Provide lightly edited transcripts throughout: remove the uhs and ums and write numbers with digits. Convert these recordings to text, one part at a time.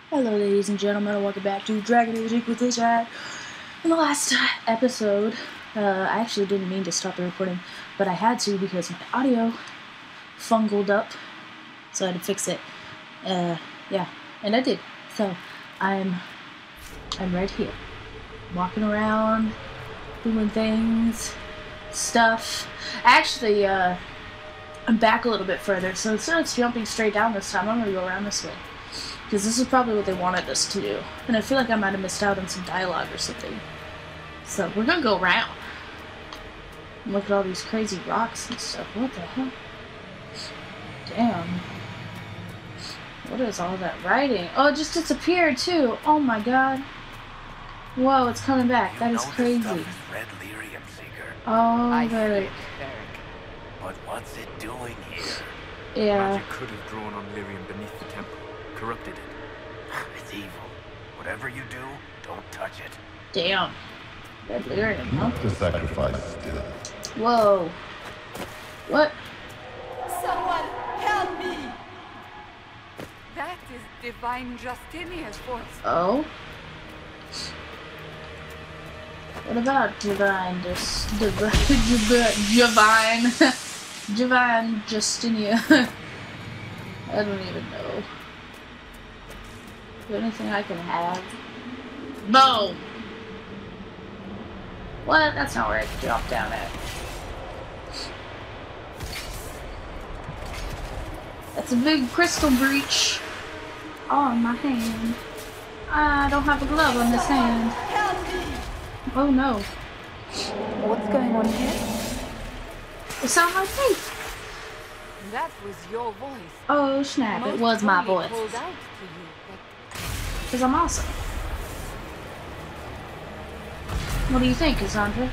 Hello ladies and gentlemen, and welcome back to Dragon Age Inquisition. In the last episode, I actually didn't mean to stop the recording, but I had to because my audio fungled up, so I had to fix it. Yeah, and I did. So, I'm right here, walking around, doing things, stuff. Actually, I'm back a little bit further, so instead of jumping straight down this time, I'm gonna go around this way. Because this is probably what they wanted us to do. And I feel like I might have missed out on some dialogue or something. So we're gonna go around. Look at all these crazy rocks and stuff. What the hell? Damn. What is all that writing? Oh, it just disappeared too. Oh my god. Whoa, it's coming back. That is crazy. Oh, very. But what's it doing here? Yeah. Magic could have drawn on lyrium beneath the temple. Corrupted it. It's evil. Whatever you do, don't touch it. Damn. Red lyrium, huh? The sacrifice still. Whoa. What? Someone help me! That is Divine Justinia's voice. Oh? What about Divine Divine Justinia? I don't even know. Is there anything I can have? No! What? That's not where I can drop down at. That's a big crystal breach on my hand. I don't have a glove on this hand. Oh no. What's going on here? It sounds like me. That was your voice. Oh snap, it was my voice. Called out to you, Because I'm awesome. What do you think, Cassandra?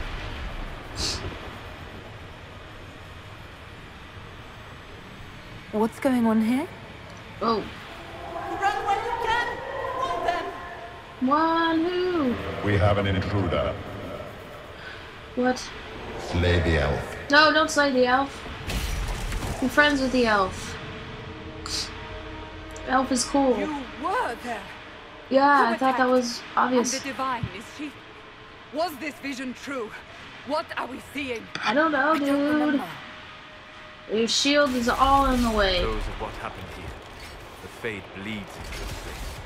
but what's going on here? Oh. Run when you can! Run them! One who? We have an intruder. What? Slay the elf. No, don't slay the elf. Be friends with the elf. Elf is cool. You were there! Yeah, Who I thought that was obvious. And the divine, is she? Was this vision true? What are we seeing? I don't know, I don't dude. remember. Your shield is all in the way. Knows of what happened here. The fade bleeds into this place.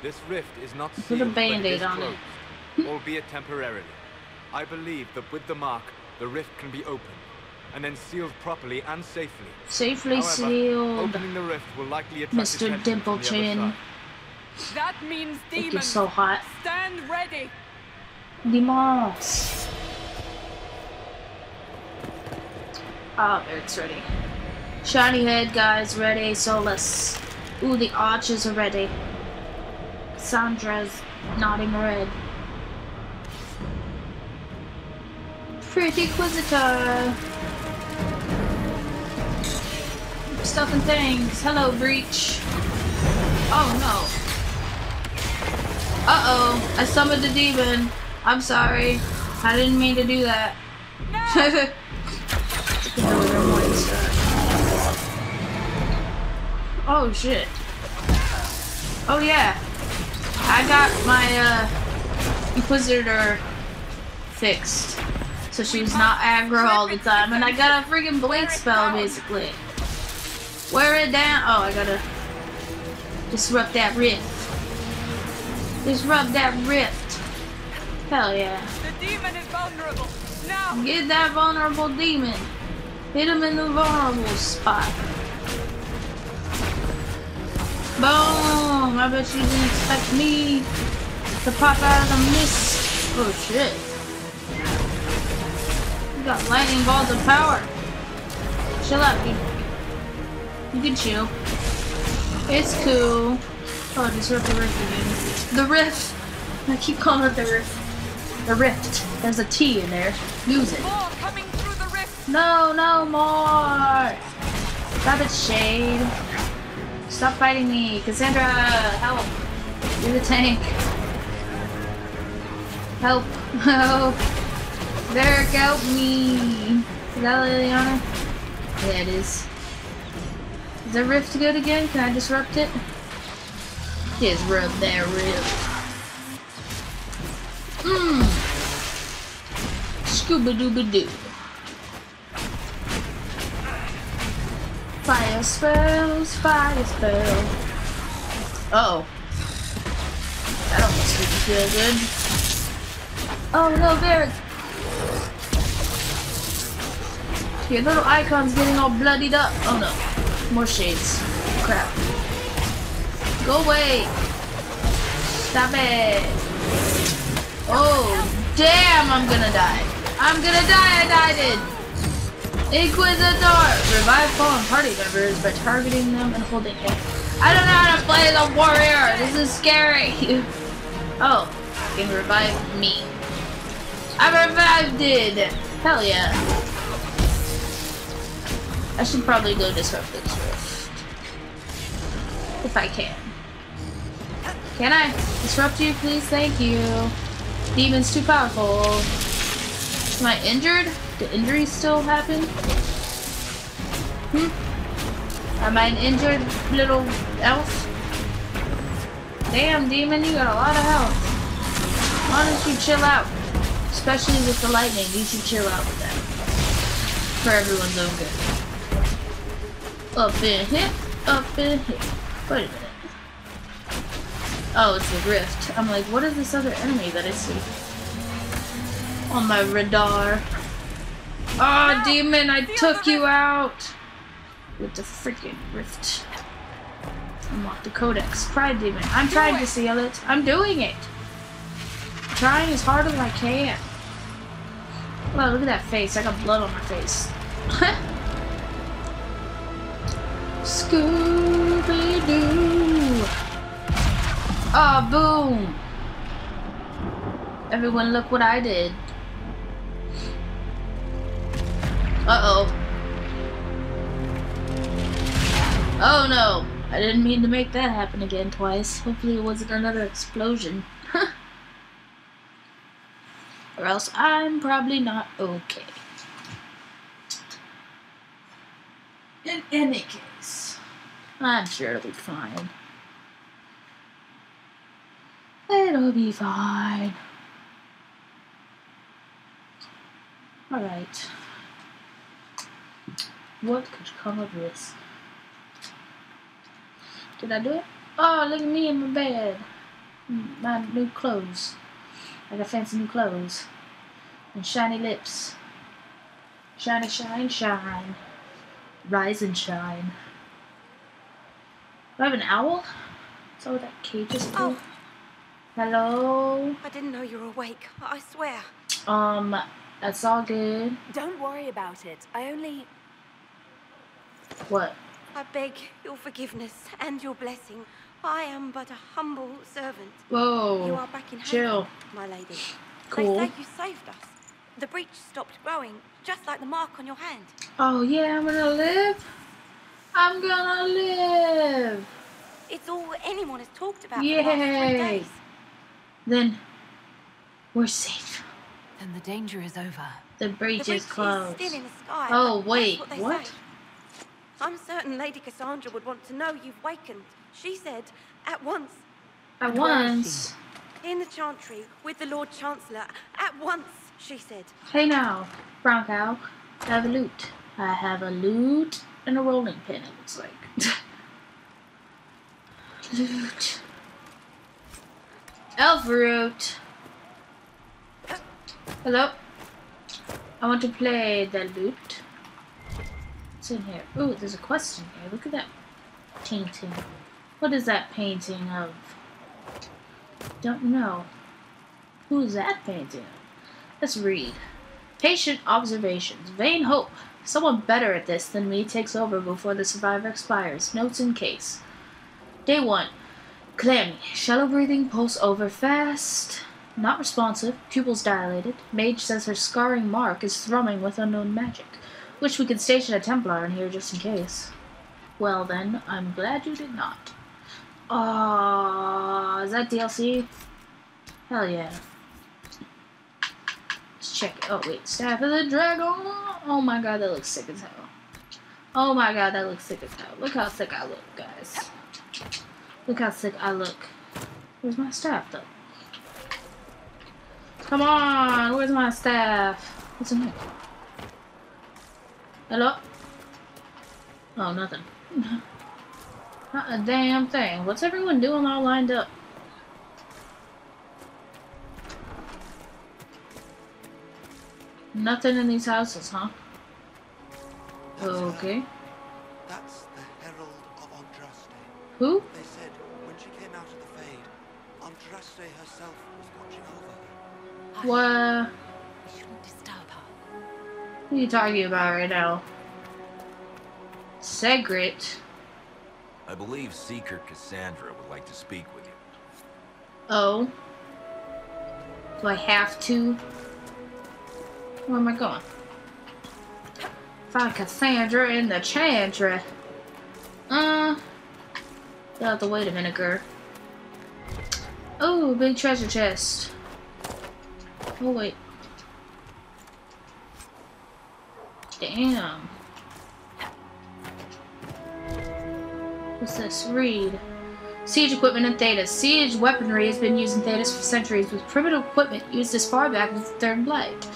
This rift is not sealed, Put a but band-aid is on it. closed, albeit temporarily. I believe that with the mark, the rift can be opened, and then sealed properly and safely. Safely However, sealed, opening the rift will likely attract Mr. attention from the other Dimple-chin. side. That means Think you're demons. so hot. Stand ready. Demons. Oh, it's ready. Shiny head, guys, ready. Solus. Ooh, the archers are ready. Sandra's nodding red. Pretty Inquisitor. Stuff and things. Hello, Breach. Oh no. Uh-oh. I summoned a demon. I'm sorry. I didn't mean to do that. Oh shit. Oh yeah. I got my Inquisitor fixed. So she's not aggro all the time. And I got a freaking blink spell basically. Wear it down. Oh, I gotta disrupt that rift. Disrupt that rift. Hell yeah. The demon is vulnerable. Now. Get that vulnerable demon. Hit him in the vulnerable spot. Boom! I bet you didn't expect me to pop out of the mist. Oh shit. You got lightning balls of power. Chill out, dude. You can chill. It's cool. Oh, disrupt the rift again. The rift! I keep calling it the rift. The rift. There's a T in there. Use it. More coming through the rift. No, no more! Stop it, Shade. Stop fighting me. Cassandra, help. You're the tank. Help. Help. Derek, help me. Is that Liliana? Yeah, it is. Is the rift good again? Can I disrupt it? Just rub that rib. Scooba-dooba-doo. Fire spells, fire spells. Uh-oh. That almost didn't feel good. Oh no, there. Your little icon's getting all bloodied up. Oh no. More shades. Crap. Go away. Stop it. Oh, damn, I'm gonna die. I'm gonna die, I died. Inquisitor! Revive fallen party members by targeting them and holding it. I don't know how to play as a warrior. This is scary. Oh, you can revive me. I revived it. Hell yeah. I should probably go disrupt this rift. If I can. Can I disrupt you, please? Thank you. Demon's too powerful. Am I injured? Do injuries still happen? Am I an injured little elf? Damn, demon, you got a lot of health. Why don't you chill out? Especially with the lightning, you should chill out with that. For everyone's own good. Up in here, up in here. Wait a minute. Oh, it's the rift. I'm like, what is this other enemy that I see? On my radar. Oh, demon, I took you out! With the freaking rift. Unlock the codex. Pride demon. I'm trying to seal it. I'm doing it! I'm trying as hard as I can. Wow, look at that face. I got blood on my face. Scooby-Doo! Oh, boom! Everyone, look what I did. Uh-oh. Oh no! I didn't mean to make that happen again twice. Hopefully it wasn't another explosion. Or else I'm probably not okay. In any case, I'm sure it'll be fine. It'll be fine. Alright. What could come of this? Did I do it? Oh, look at me in my bed. My new clothes. I got fancy new clothes. And shiny lips. Shiny, shine, shine. Rise and shine. Do I have an owl? Is that what that cage is for? Oh. Hello? I didn't know you were awake. I swear. That's all good. Don't worry about it. I only... What? I beg your forgiveness and your blessing. I am but a humble servant. Whoa. You are back in Chill. heaven, my lady. Cool. They say you saved us. The breach stopped growing, just like the mark on your hand. Oh yeah, I'm gonna live? I'm gonna live! It's all anyone has talked about for the last 3 days. Then we're safe. Then the danger is over. The breach is closed. Still in the sky, oh but wait, that's they what? say. I'm certain Lady Cassandra would want to know you've wakened. She said, at once. At once? In the Chantry, with the Lord Chancellor. At once, she said. Hey now, brown cow. I have a loot. I have a loot and a rolling pin, it looks like. Loot. Elf root. Hello? I want to play the loot. What's in here? Ooh, there's a quest in here. Look at that painting. What is that painting of? Don't know. Who is that painting of? Let's read. Patient observations. Vain hope. Someone better at this than me takes over before the survivor expires. Notes in case. Day 1. Clammy. Shallow breathing. Pulse over fast. Not responsive. Pupils dilated. Mage says her scarring mark is thrumming with unknown magic. Wish we could station a Templar in here just in case. Well then, I'm glad you did not. Oh, is that DLC? Hell yeah. Let's check it. Oh wait, Staff of the Dragon! Oh my god, that looks sick as hell. Oh my god, that looks sick as hell. Look how sick I look, guys. Look how sick I look. Where's my staff, though? Come on! Where's my staff? What's in here? Hello? Oh, nothing. Not a damn thing. What's everyone doing all lined up? Nothing in these houses, huh? Okay. That's the Herald of Andraste. Who? They said when she came out of the Fade, Andraste herself was watching over her. What? We shouldn't disturb her. What are you talking about right now? Segret. I believe Seeker Cassandra would like to speak with you. Oh. Do I have to? Where am I going? Find Cassandra in the Chantry. Get out the way a minute, girl. Oh, big treasure chest. Oh, wait. Damn. What's this? Read. Siege equipment in Thedas. Siege weaponry has been used in Thedas for centuries, with primitive equipment used as far back as the Third Blight.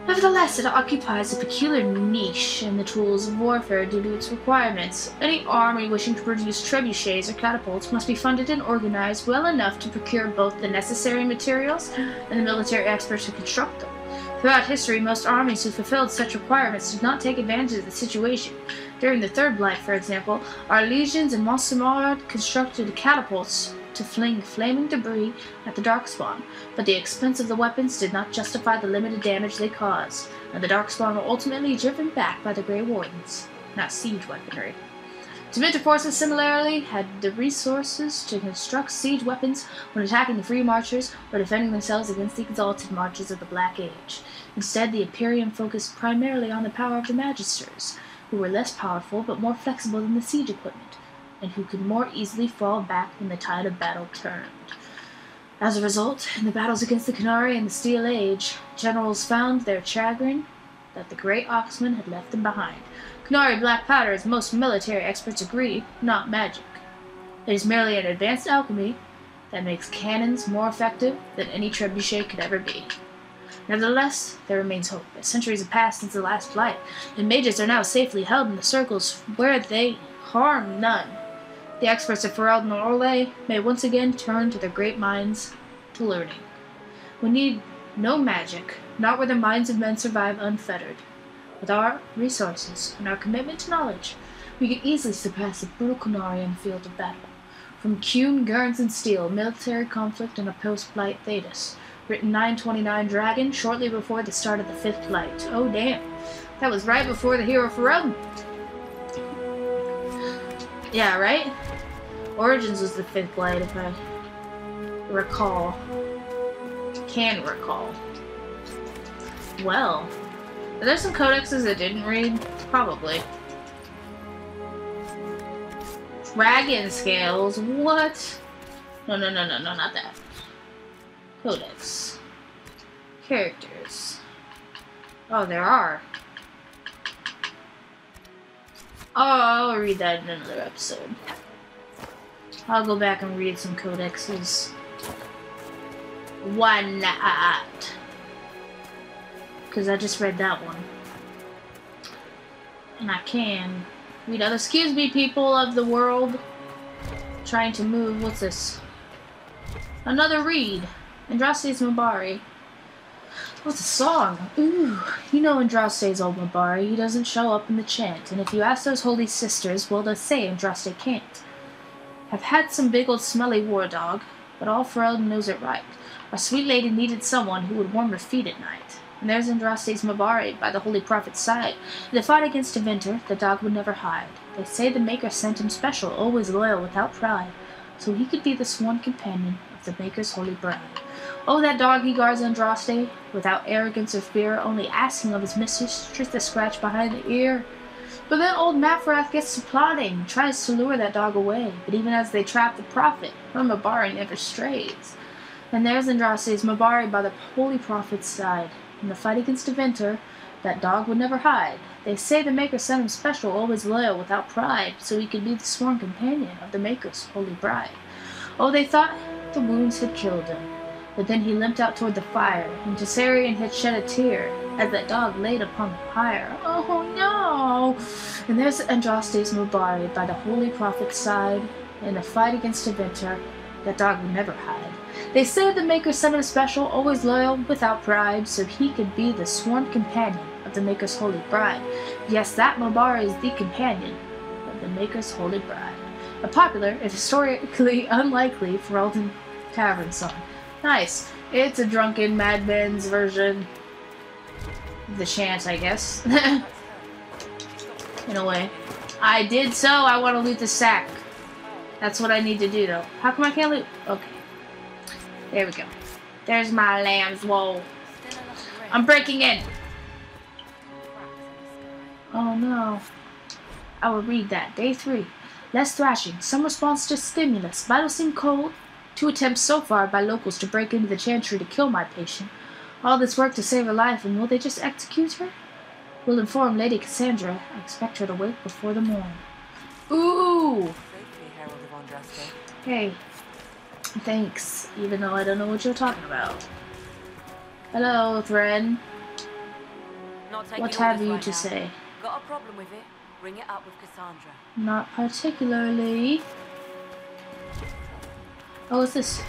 Nevertheless, it occupies a peculiar niche in the tools of warfare due to its requirements. Any army wishing to produce trebuchets or catapults must be funded and organized well enough to procure both the necessary materials and the military experts to construct them. Throughout history, most armies who fulfilled such requirements did not take advantage of the situation. During the Third Blight, for example, our legions in Montsemard constructed catapults to fling flaming debris at the Darkspawn, but the expense of the weapons did not justify the limited damage they caused, and the Darkspawn were ultimately driven back by the Grey Wardens, not siege weaponry. Dementor forces similarly had the resources to construct siege weapons when attacking the Free Marchers or defending themselves against the Exalted Marchers of the Black Age. Instead, the Imperium focused primarily on the power of the Magisters, who were less powerful but more flexible than the siege equipment, and who could more easily fall back when the tide of battle turned. As a result, in the battles against the Qunari and the Steel Age, generals found their chagrin that the Great Oxman had left them behind. Qunari black powder, as most military experts agree, not magic. It is merely an advanced alchemy that makes cannons more effective than any trebuchet could ever be. Nevertheless, there remains hope. As centuries have passed since the last Blight, and mages are now safely held in the circles where they harm none. The experts of Ferelden and Orlais may once again turn to their great minds to learning. We need no magic, not where the minds of men survive unfettered. With our resources and our commitment to knowledge, we can easily surpass the brutal Qunari in the field of battle. From Kuhn, Gurns, and Steel, Military Conflict in a Post-Blight Thedas. Written 929 Dragon, shortly before the start of the 5th Blight. Oh damn, that was right before the Hero Ferelden. Yeah, right? Origins was the 5th Blight, if I recall. Can recall. Well, are there some codexes that didn't read? Probably. Dragon scales? What? No, not that. Codex. Characters. Oh, there are. Oh, I'll read that in another episode. I'll go back and read some codexes. Why not? Because I just read that one. And I can read other. Excuse me, people of the world. Trying to move. What's this? Another read. Andraste's Mabari. What's a song? Ooh, you know Andraste's old Mabari. He doesn't show up in the chant, and if you ask those holy sisters, well, they'll say Andraste can't. I've had some big old smelly war dog, but all Ferelden knows it right. Our sweet lady needed someone who would warm her feet at night. And there's Andraste's Mabari by the holy prophet's side. In the fight against Dementor, the dog would never hide. They say the Maker sent him special, always loyal, without pride, so he could be the sworn companion of the Maker's holy bride. Oh, that dog he guards Andraste, without arrogance or fear, only asking of his mistress to scratch behind the ear. But then old Mafrath gets to plotting, tries to lure that dog away, but even as they trap the prophet, her Mabari never strays. And there's Andraste's Mabari by the holy prophet's side. In the fight against Dementor, that dog would never hide. They say the Maker sent him special, always loyal, without pride, so he could be the sworn companion of the Maker's holy bride. Oh, they thought The wounds had killed him. But then he limped out toward the fire, and Tessarion had shed a tear as that dog laid upon the pyre. Oh no! And there's Andraste's Mubari by the holy prophet's side. In a fight against a Vinter, that dog would never hide. They said the Maker sent him special, always loyal, without pride, so he could be the sworn companion of the Maker's holy bride. Yes, that Mubari is the companion of the Maker's holy bride. A popular, if historically unlikely, Ferelden Tavern song. Nice. It's a drunken madman's version of the chant, I guess. In a way. I did so. I want to loot the sack. That's what I need to do, though. How come I can't loot? Okay. There we go. There's my lamb's wool. I'm breaking in. Oh, no. I will read that. Day 3. Less thrashing. Some response to stimulus. Vitals seem cold. 2 attempts so far by locals to break into the chantry to kill my patient. All this work to save her life, and will they just execute her? We'll inform Lady Cassandra. I expect her to wake before the morn. Ooh! Hey. Thanks, even though I don't know what you're talking about. Hello, Thread. What have you to say? Got a problem with it? Bring it up with Cassandra. Not particularly. Oh, what's this?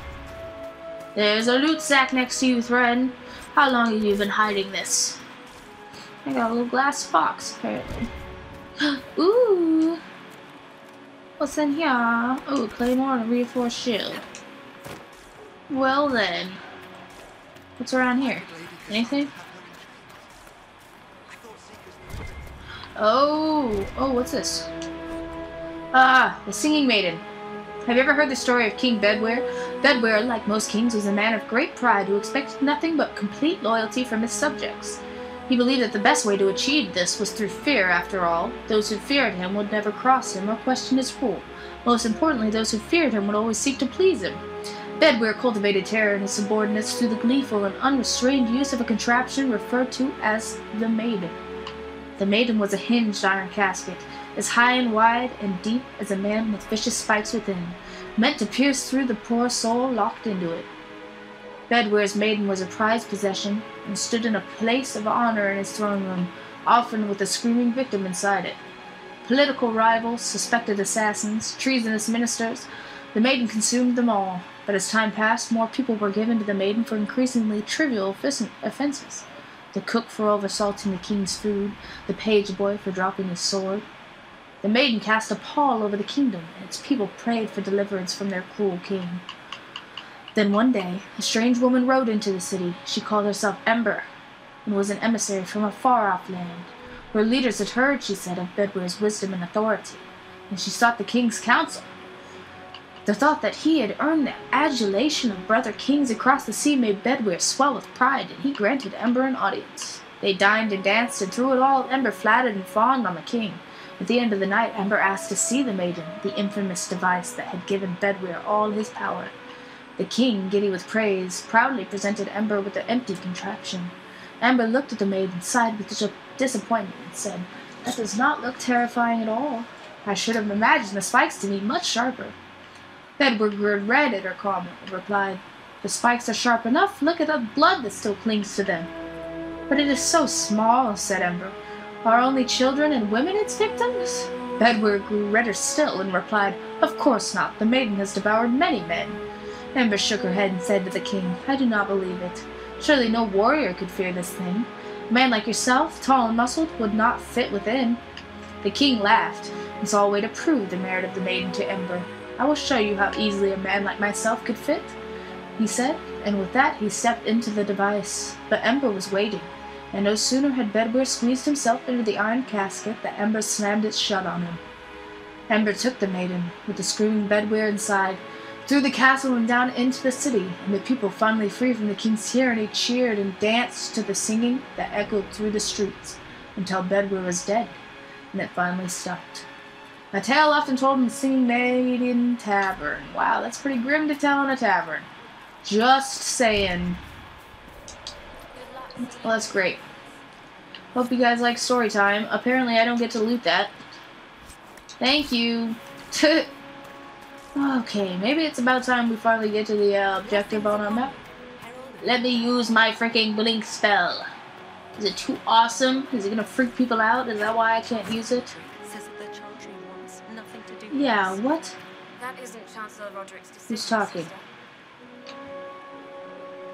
There's a loot sack next to you, Thread. How long have you been hiding this? I got a little glass box, apparently. Ooh! What's in here? Oh, claymore and a reinforced shield. Well then. What's around here? Anything? Oh! Oh, what's this? Ah, the Singing Maiden. Have you ever heard the story of King Bedwyr? Bedwyr, like most kings, was a man of great pride who expected nothing but complete loyalty from his subjects. He believed that the best way to achieve this was through fear, after all. Those who feared him would never cross him or question his rule. Most importantly, those who feared him would always seek to please him. Bedwyr cultivated terror in his subordinates through the gleeful and unrestrained use of a contraption referred to as the Maiden. The Maiden was a hinged iron casket, as high and wide and deep as a man with vicious spikes within, meant to pierce through the poor soul locked into it. Bedwyr's Maiden was a prized possession, and stood in a place of honor in his throne room, often with a screaming victim inside it. Political rivals, suspected assassins, treasonous ministers, the Maiden consumed them all, but as time passed, more people were given to the Maiden for increasingly trivial offenses. The cook for oversalting the king's food, the page boy for dropping his sword. The Maiden cast a pall over the kingdom, and its people prayed for deliverance from their cruel king. Then one day, a strange woman rode into the city. She called herself Ember, and was an emissary from a far-off land. Her leaders had heard, she said, of Bedwyr's wisdom and authority, and she sought the king's counsel. The thought that he had earned the adulation of brother kings across the sea made Bedwyr swell with pride, and he granted Ember an audience. They dined and danced, and through it all, Ember flattered and fawned on the king. At the end of the night, Ember asked to see the Maiden, the infamous device that had given Bedwyr all his power. The king, giddy with praise, proudly presented Ember with the empty contraption. Ember looked at the Maiden, sighed with disappointment, and said, "That does not look terrifying at all. I should have imagined the spikes to be much sharper." Bedwyr grew red at her comment and replied, "The spikes are sharp enough. Look at the blood that still clings to them." "But it is so small," said Ember. "Are only children and women its victims?" Bedwyr grew redder still and replied, "Of course not. The Maiden has devoured many men." Ember shook her head and said to the king, "I do not believe it. Surely no warrior could fear this thing. A man like yourself, tall and muscled, would not fit within." The king laughed and saw a way to prove the merit of the Maiden to Ember. "I will show you how easily a man like myself could fit," he said, and with that he stepped into the device. But Ember was waiting, and no sooner had Bedwyr squeezed himself into the iron casket than Ember slammed it shut on him. Ember took the Maiden, with the screaming Bedwyr inside, through the castle and down into the city, and the people, finally free from the king's tyranny, cheered and danced to the singing that echoed through the streets, until Bedwyr was dead, and it finally stopped. A tale often told in the Singing Maiden Tavern. Wow, that's pretty grim to tell in a tavern. Just saying. Well, that's great. Hope you guys like story time. Apparently I don't get to loot that. Thank you. Okay, maybe it's about time we finally get to the objective on our map. Let me use my freaking blink spell. Is it too awesome? Is it gonna freak people out? Is that why I can't use it? Says that the Chantry wants nothing to do with Yeah, us. what? That isn't Chancellor Roderick's decision. Who's talking? Sister.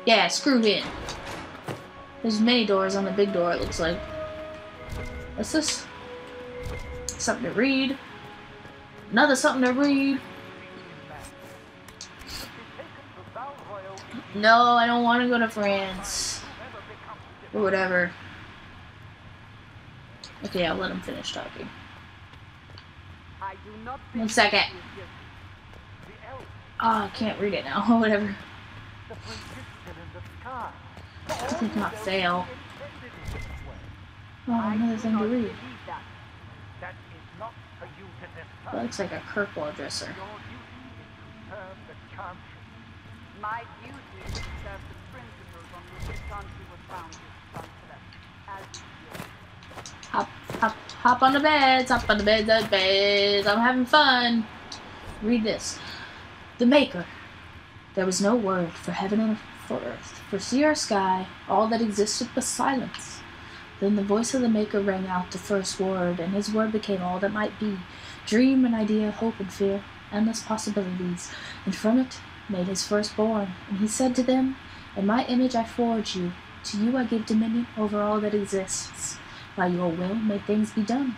Yeah, screw him. There's many doors on the big door, it looks like. What's this? Something to read. Another something to read. No, I don't want to go to France. Or whatever. Okay, I'll let him finish talking. 1 second. Oh, I can't read it now. Whatever. I did not fail. Oh, another thing to read. That looks like a Kirkwall dresser. My duty is to serve the principles on which the country was founded, Chancellor. Hop on the beds, hop on the beds, I'm having fun. Read this. The Maker. There was no word for heaven and for earth, for sea or sky, all that existed was silence. Then the voice of the Maker rang out the first word, and his word became all that might be, dream and idea, hope and fear, endless possibilities, and from it made his firstborn, and he said to them, in my image I forge you, to you I give dominion over all that exists. By your will may things be done.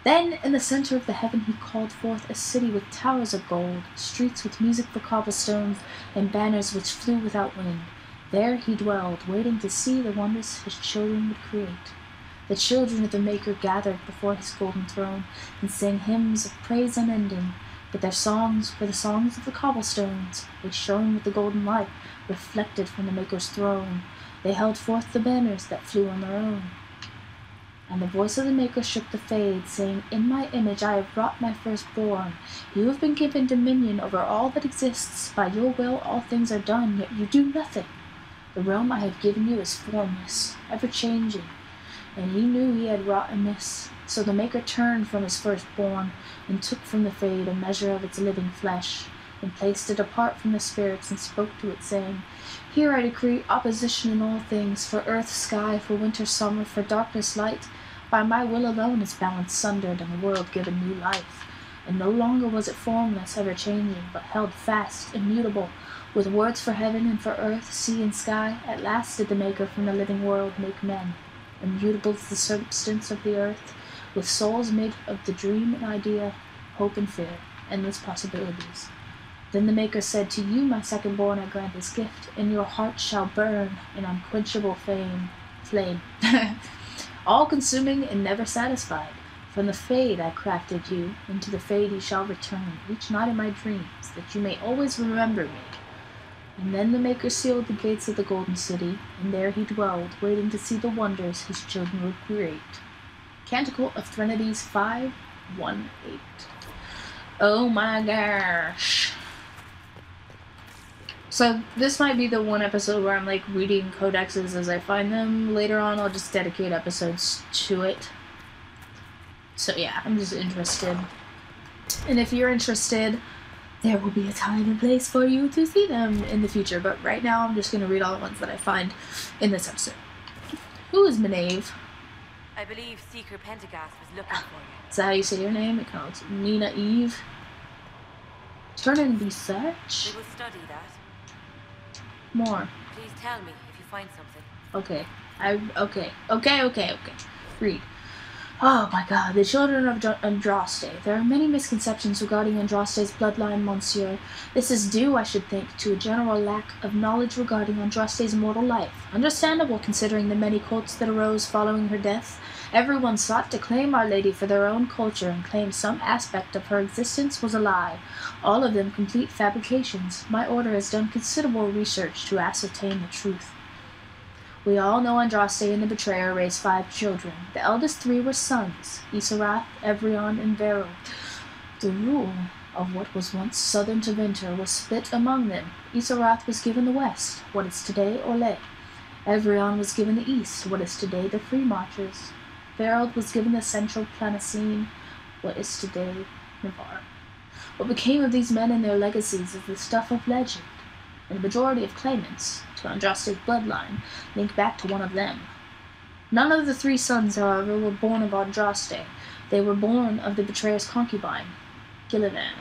Then in the center of the heaven he called forth a city with towers of gold, streets with music for cobblestones, and banners which flew without wind. There he dwelled, waiting to see the wonders his children would create. The children of the Maker gathered before his golden throne, and sang hymns of praise unending, but their songs were the songs of the cobblestones. They shone with the golden light, reflected from the Maker's throne. They held forth the banners that flew on their own. And the voice of the Maker shook the fade, saying, in my image I have wrought my firstborn. You have been given dominion over all that exists. By your will all things are done, yet you do nothing. The realm I have given you is formless, ever-changing, and he knew he had wrought amiss. So the Maker turned from his firstborn, and took from the fade a measure of its living flesh, and placed it apart from the spirits, and spoke to it, saying, here I decree opposition in all things, for earth, sky, for winter, summer, for darkness, light. By my will alone is balance sundered, and the world given new life. And no longer was it formless, ever-changing, but held fast, immutable, with words for heaven and for earth, sea and sky. At last did the Maker from the living world make men, immutable as the substance of the earth, with souls made of the dream and idea, hope and fear, endless possibilities. Then the Maker said, to you, my second-born, I grant this gift. In your heart shall burn an unquenchable flame, all-consuming and never satisfied. From the fade I crafted you, into the fade you shall return, each night in my dreams, that you may always remember me. And then the Maker sealed the gates of the Golden City, and there he dwelled, waiting to see the wonders his children would create. Canticle of Threnodies 5:1-8. Oh my gosh. So this might be the one episode where I'm like reading codexes as I find them. Later on I'll just dedicate episodes to it. So yeah, I'm just interested. And if you're interested, there will be a time and place for you to see them in the future. But right now I'm just going to read all the ones that I find in this episode. Who is Menave? I believe Seeker Pentagast was looking for you. Is that how you say your name? It counts. Mina Eve. Turn and research. We will study that. More. Please tell me if you find something. Okay. Okay. Read. Oh my god, the children of Andraste. There are many misconceptions regarding Andraste's bloodline, monsieur. This is due, I should think, to a general lack of knowledge regarding Andraste's mortal life. Understandable, considering the many cults that arose following her death. Everyone sought to claim Our Lady for their own culture and claim some aspect of her existence was a lie. All of them complete fabrications. My order has done considerable research to ascertain the truth. We all know Andraste and the Betrayer raised 5 children. The eldest 3 were sons, Isarath, Evrion, and Veril. The rule of what was once southern Tevinter was split among them. Isarath was given the west, what is today Orlais. Evrion was given the east, what is today the Free Marchers. Veril was given the central Planocene, what is today Navarre. What became of these men and their legacies is the stuff of legend, and the majority of claimants to Andraste's bloodline link back to one of them. None of the 3 sons, however, were born of Andraste. They were born of the betrayer's concubine, Gillivan.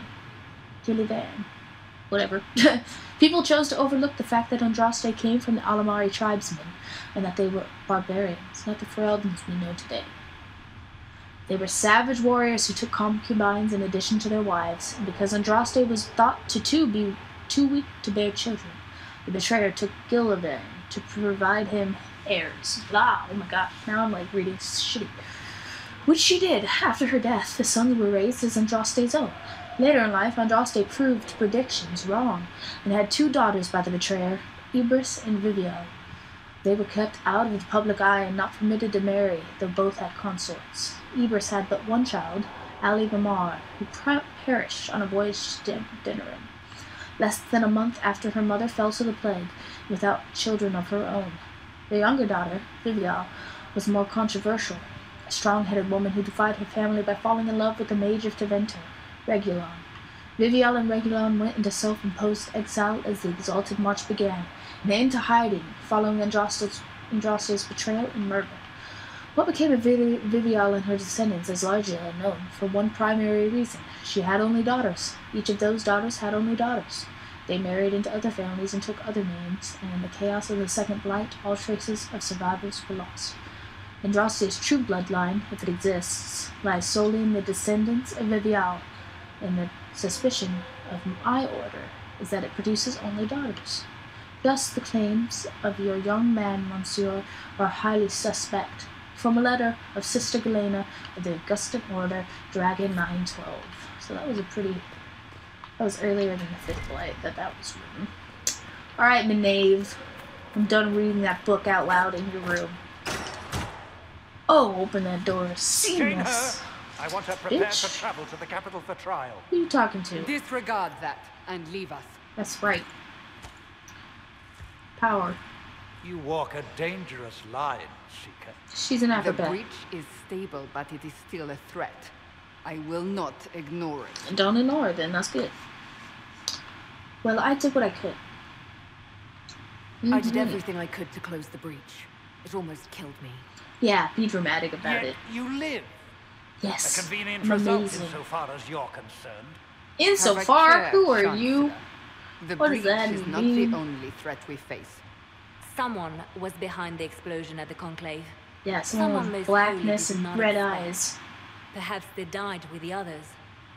Whatever. People chose to overlook the fact that Andraste came from the Alamari tribesmen, and that they were barbarians, not the Ferelden's we know today. They were savage warriors who took concubines in addition to their wives, and because Andraste was thought to be too weak to bear children, the betrayer took Gillivan to provide him heirs. Blah, oh my god, now I'm like reading shitty. Which she did. After her death, the sons were raised as Andraste's own. Later in life, Andraste proved predictions wrong, and had 2 daughters by the betrayer, Ibris and Vivial. They were kept out of the public eye and not permitted to marry, though both had consorts. Ibris had but 1 child, Ali Vamar, who perished on a voyage to Denerim, less than a month after her mother fell to the plague, without children of her own. Their younger daughter, Vivial, was more controversial, a strong-headed woman who defied her family by falling in love with the mage of Teventer, Regulon. Vivial and Regulon went into self-imposed exile as the Exalted March began, and into hiding, following Andraste's betrayal and murder. What became of Vivial and her descendants is largely unknown, for one primary reason. She had only daughters. Each of those daughters had only daughters. They married into other families and took other names, and in the chaos of the Second Blight, all traces of survivors were lost. Andraste's true bloodline, if it exists, lies solely in the descendants of Vivial, and the suspicion of my order is that it produces only daughters. Thus, the claims of your young man, Monsieur, are highly suspect. From a letter of Sister Galena of the Augustan Order, Dragon 912. So that was earlier than the 5th Blight that was written. Alright, Menave. I'm done reading that book out loud in your room. Oh, open that door. Seamless. I want her prepared Bitch. for travel to the capital for trial. Who are you talking to? Disregard that and leave us. That's right. Power. You walk a dangerous line, Seeker. She's an The acrobat. breach is stable, but it is still a threat. I will not ignore it. Don't ignore it then, that's good. Well, I did what I could. I did everything I could to close the breach. It almost killed me. Yeah, be dramatic about Yet it. you live. Yes. A convenient I'm result amazing. insofar as you're concerned. Insofar, Have a care, who are you? Chancellor. The What does breach that is not mean? the only threat we face. Someone was behind the explosion at the Conclave. Yeah, someone with most blackness holy did and not red expect. eyes. Perhaps they died with the others,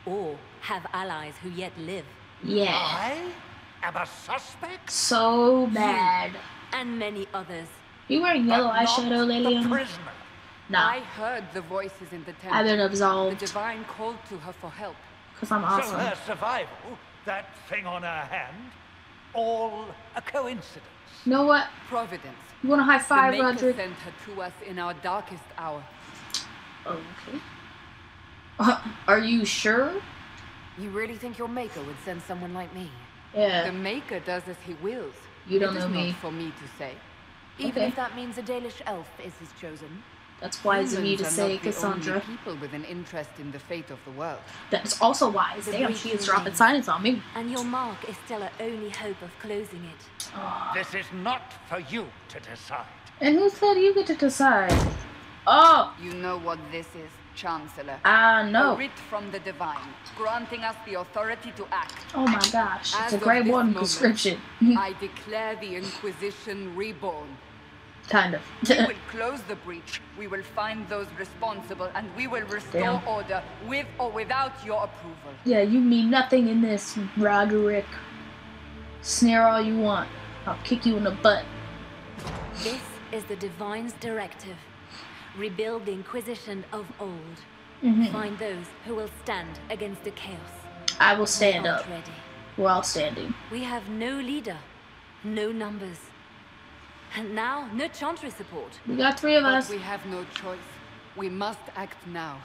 or have allies who yet live. Yeah. I am a suspect? So bad. And many others. You wearing yellow but not eyeshadow, the Lilian? prisoner. Nah, I heard the voices in the temple. I've been The absolved. divine called to her for help. Because I'm So awesome. her survival, that thing on her hand, all a coincidence. You know what? Providence. You want a high The five, Maker Roderick? sent her to us in our darkest hour. Okay. Are you sure? You really think your maker would send someone like me? Yeah. The Maker does as he wills. You don't It know is me. not for me to say. Even Okay. if that means a Dalish elf is his chosen. That's wise of you to Humans are say, not the Cassandra. only people with an interest in the fate of the world. That's also wise. The Damn, breach she is dropping remains. silence on me. And your mark is still our only hope of closing it. This is not for you to decide. And who said you get to decide? Oh, You know what this is, Chancellor. I know. A writ from the Divine, granting us the authority to act. Oh my gosh, As it's a of grade this 1 moment, conscription. I declare the Inquisition reborn. Kind of. We will close the breach. We will find those responsible, and we will restore Damn. order with or without your approval. Yeah, you mean nothing in this, Roderick. Sneer all you want. I'll kick you in the butt. This is the Divine's directive. Rebuild the Inquisition of old. Find those who will stand against the chaos. I will stand We up. aren't ready. We're all standing. We have no leader, no numbers. And now, no Chantry support. We got 3 of But us. we have no choice. We must act now,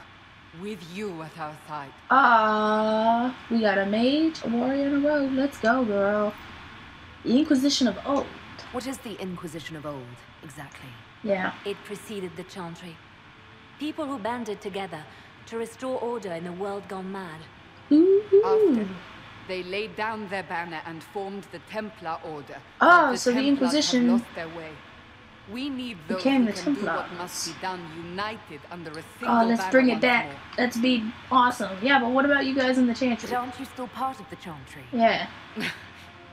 with you at our side. We got a mage, a warrior, and a rogue. Let's go, girl. The Inquisition of old. What is the Inquisition of old, exactly? Yeah. It preceded the Chantry. People who banded together to restore order in a world gone mad. After, they laid down their banner and formed the Templar Order. Oh, so the Templars Inquisition have lost their way. We need those became who the can do what Templars. must be done, united under a single Oh, let's banner bring it once back. more. Let's be awesome. Yeah, but what about you guys in the Chantry? But aren't you still part of the Chantry? Yeah,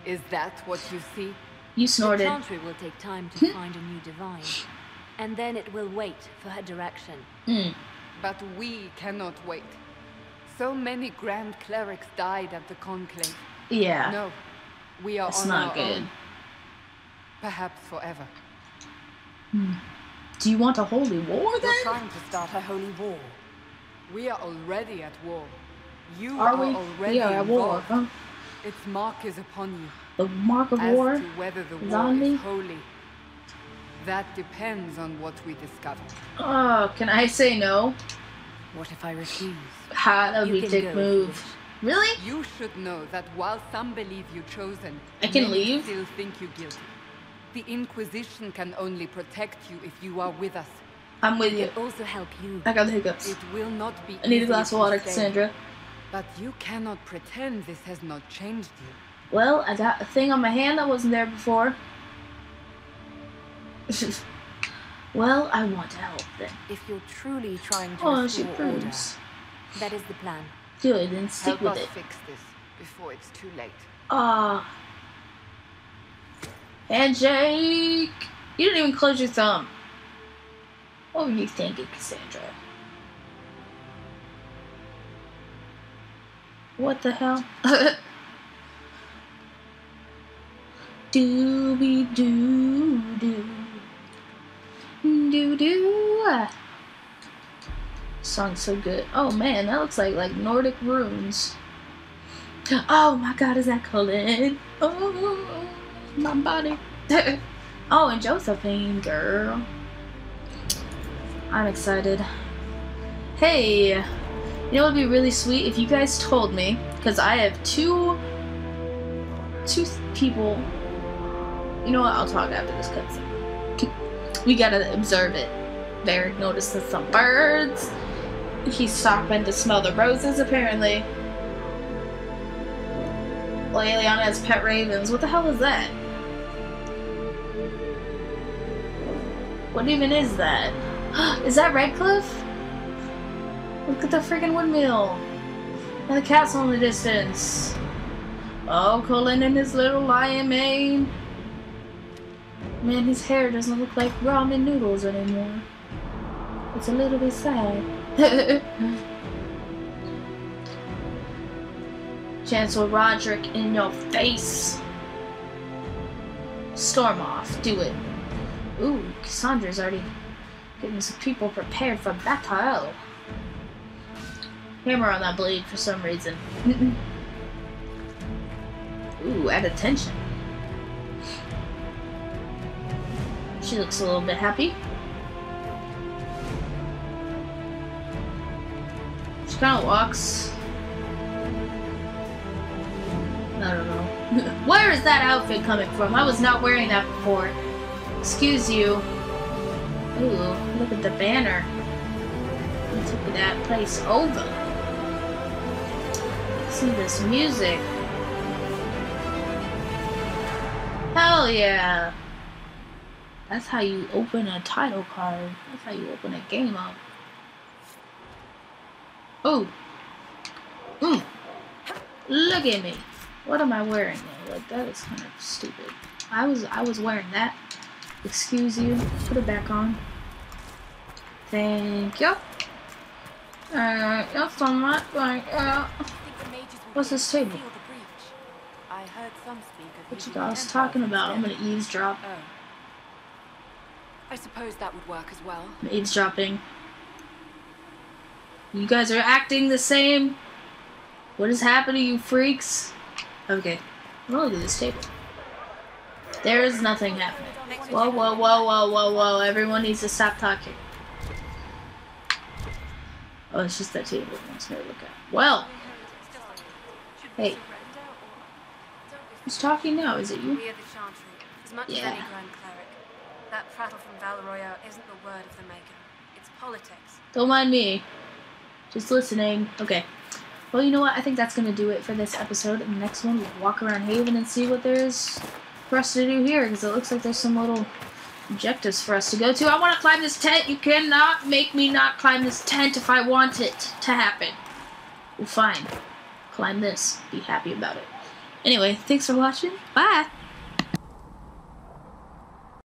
Is that what you see? you The snorted. Chantry will take time to find a new divine. And then it will wait for her direction. But we cannot wait. So many Grand Clerics died at the Conclave. Yeah, No, we are that's on not our good. own. Perhaps forever. Do you want a holy war then? You're trying to start a holy war. We are already at war. You Are we? already We are at war. involved. Huh? Its mark is upon you. The mark of As war to whether the is war on me. is holy, that depends on what we discover. Oh, can I say no? What if I refuse? Ha, that would You be a can dick go if move. you wish. Really? You should know that while some believe you chosen, I can many leave? still think you guilty. The Inquisition can only protect you if you are with us. I'm with you. It can also help you. I got the hiccups. It will not be I need a easy glass of to water, stay, Cassandra. But you cannot pretend this has not changed you. Well, I got a thing on my hand that wasn't there before. Well, I want to help then. If you're truly trying to Oh, she restore order, proves. that is the plan. Good, then stick Help with us it. fix this before it's too late. Ah. Handshake! You didn't even close your thumb. What were you thinking, Cassandra? What the hell? Dooby doo doo. Doo doo. Song's so good. Oh man, that looks like Nordic runes. Oh my god, is that Colin? Oh, my body. Oh, and Josephine, girl. I'm excited. Hey, you know what would be really sweet if you guys told me, because I have two people. You know what? I'll talk after this cutscene. We gotta observe it. Varric notices some birds. He's stopping to smell the roses, apparently. Leliana has pet ravens. What the hell is that? What even is that? Is that Redcliffe? Look at the freaking windmill. And the castle in the distance. Oh, Colin and his little lion mane. Man, his hair doesn't look like ramen noodles anymore. It's a little bit sad. Chancellor Roderick in your face. Storm off. Do it. Ooh, Cassandra's already getting some people prepared for battle. Hammer on that blade for some reason. Ooh, add attention. She looks a little bit happy. She kind of walks. I don't know. Where is that outfit coming from? I was not wearing that before. Excuse you. Ooh, look at the banner. You took that place over. See this music. Hell yeah. That's how you open a title card. That's how you open a game up. Oh. Look at me. What am I wearing though? Like, that is kind of stupid. I was wearing that. Excuse you. Put it back on. Thank you. That's so much. What's this table? I heard some speak of What you guys talking about? I'm gonna eavesdrop. Oh. I suppose that would work as well. I'm eavesdropping. You guys are acting the same. What is happening, you freaks? Okay, I'm gonna look at this table. There is nothing happening. Whoa, whoa, whoa, whoa, whoa, whoa. Everyone needs to stop talking. Oh, it's just that table I want to look at. Well. Hey. Who's talking now? Is it you? We are the Chantry, as much as any Grand Cleric. That prattle from Valeroyo isn't the word of the Maker. It's politics. Don't mind me. Just listening. Okay. Well, you know what? I think that's going to do it for this episode. In the next one, we'll walk around Haven and see what there is for us to do here, because it looks like there's some little objectives for us to go to. I want to climb this tent. You cannot make me not climb this tent if I want it to happen. Well, fine. Climb this. Be happy about it. Anyway, thanks for watching. Bye!